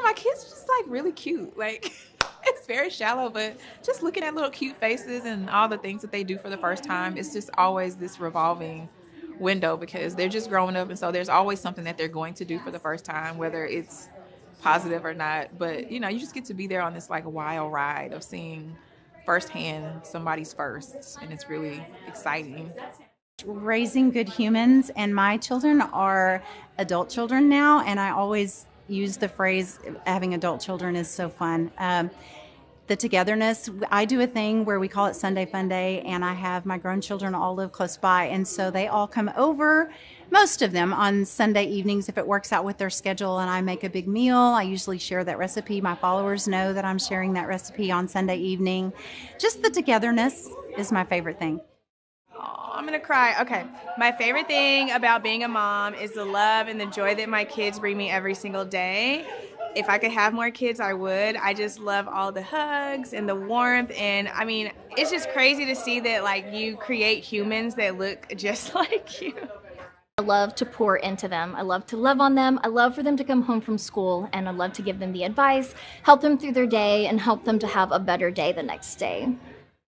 my kids are just like really cute. Like it's very shallow, but just looking at little cute faces and all the things that they do for the first time, it's just always this revolving window because they're just growing up, and so there's always something that they're going to do for the first time, whether it's positive or not. But you know, you just get to be there on this like wild ride of seeing firsthand somebody's firsts, and it's really exciting. Raising good humans, and my children are adult children now, and I always use the phrase having adult children is so fun. The togetherness, I do a thing where we call it Sunday Fun Day, and I have my grown children all live close by, and so they all come over, most of them on Sunday evenings if it works out with their schedule, and I make a big meal. I usually share that recipe. My followers know that I'm sharing that recipe on Sunday evening. Just the togetherness is my favorite thing. Oh, I'm gonna cry. Okay, my favorite thing about being a mom is the love and the joy that my kids bring me every single day. If I could have more kids, I would. I just love all the hugs and the warmth, and I mean, it's just crazy to see that like you create humans that look just like you. I love to pour into them. I love to love on them. I love for them to come home from school, and I love to give them the advice, help them through their day, and help them to have a better day the next day.